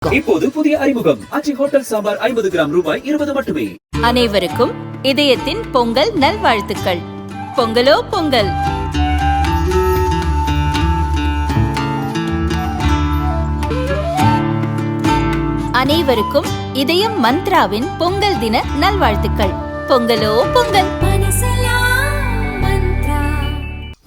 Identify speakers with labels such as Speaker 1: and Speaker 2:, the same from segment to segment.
Speaker 1: இப்போது புதிய அறிமுகம் ஆச்சி ஹோட்டல் சாம்பார் 50 கிராம் ரூபாய் 20 மட்டுமே.
Speaker 2: அனைவருக்கும் இதயத்தின் பொங்கல் நல்வாழ்த்துக்கள். பொங்கலோ பொங்கல். அனைவருக்கும் இதயம் மந்த்ராவின் பொங்கல் தின நல்வாழ்த்துக்கள். பொங்கலோ பொங்கல்.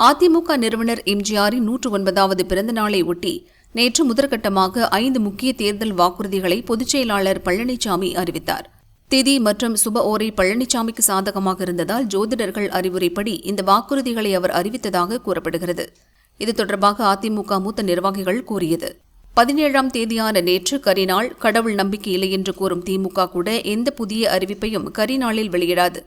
Speaker 3: அதிமுக நிறுவனர் எம்ஜிஆரின் 109வது பிறந்த நாளை ஒட்டி நேற்று முதற்கட்டமாக 5 முக்கிய தேர்தல் வாக்குறுதிகளை பொதுச் செயலாளர் பழனிசாமி அறிவித்தார். திதி மற்றும் சுப ஓரை பழனிசாமிக்கு சாதகமாக இருந்ததால் ஜோதிடர்கள் அறிவுரைப்படி இந்த வாக்குறுதிகளை அவர் அறிவித்ததாக கூறப்படுகிறது. இது தொடர்பாக அதிமுக மூத்த நிர்வாகிகள் கூறியது. 17ஆம் தேதியான நேற்று கரிநாள், கடவுள் நம்பிக்கை இல்லை என்று கூறும் திமுக கூட எந்த புதிய அறிவிப்பையும் கரிநாளில் வெளியிடாது.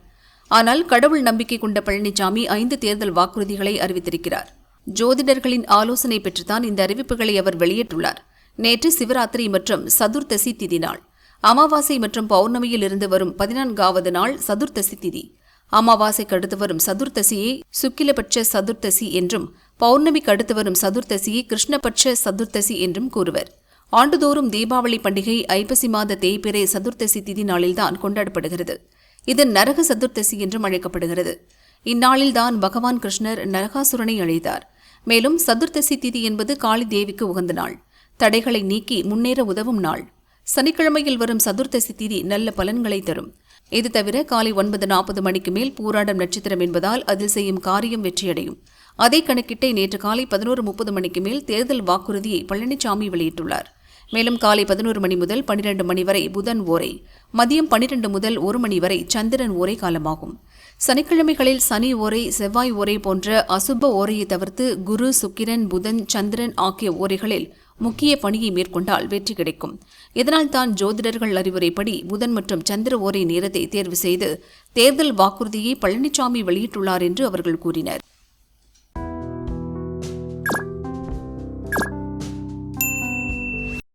Speaker 3: ஆனால் கடவுள் நம்பிக்கை கொண்ட பழனிசாமி 5 தேர்தல் வாக்குறுதிகளை அறிவித்திருக்கிறார். ஜோதிடர்களின் ஆலோசனை பெற்றுத்தான் இந்த அறிவிப்புகளை அவர் வெளியிட்டுள்ளார். நேற்று சிவராத்திரி மற்றும் சதுர்த்தசி திதி நாள். அமாவாசை மற்றும் பௌர்ணமியில் இருந்து வரும் 14வது நாள் சதுர்த்தசி திதி. அமாவாசைக்கு அடுத்து வரும் சதுர்த்தசியை சுக்கிலபட்ச சதுர்த்தசி என்றும், பௌர்ணமிக்கு அடுத்து வரும் சதுர்த்தசியை கிருஷ்ணபட்ச சதுர்த்தசி என்றும் கூறுவர். ஆண்டுதோறும் தீபாவளி பண்டிகை ஐப்பசி மாத தேய்பிறை சதுர்த்தசி திதி நாளில்தான் கொண்டாடப்படுகிறது. இது நரக சதுர்த்தசி என்றும் அழைக்கப்படுகிறது. இந்நாளில்தான் பகவான் கிருஷ்ணர் நரகாசுரனை அழைத்தார். மேலும் சதுர்த்தசி திதி என்பது காளி தேவிக்கு உகந்த நாள், தடைகளை நீக்கி முன்னேற உதவும் நாள். சனிக்கிழமையில் வரும் சதுர்த்தசி திதி நல்ல பலன்களை தரும். இது தவிர காலை 9:40 மணிக்கு மேல் பூராடம் நட்சத்திரம் என்பதால் அதில் செய்யும் காரியம் வெற்றியடையும். அதை கணக்கிட்டே நேற்று காலை 11:30 மணிக்கு மேல் தேர்தல் வாக்குறுதியை பழனிசாமி வெளியிட்டுள்ளார். மேலும் காலை 11 மணி முதல் 12 மணி வரை புதன் ஓரை, மதியம் 12 முதல் 1 மணி வரை சந்திரன் ஓரை காலமாகும். சனிக்கிழமைகளில் சனி ஓரை, செவ்வாய் ஓரை போன்ற அசுப ஓரையை தவிர்த்து குரு, சுக்கிரன், புதன், சந்திரன் ஆகிய ஓரைகளில் முக்கிய பணியை மேற்கொண்டால் வெற்றி கிடைக்கும். இதனால் தான் ஜோதிடர்கள் அறிவுரைப்படி புதன் மற்றும் சந்திர ஓரை நேரத்தை தேர்வு செய்து தேர்தல் வாக்குறுதியை பழனிசாமி வெளியிட்டுள்ளார் என்று அவர்கள் கூறினர்.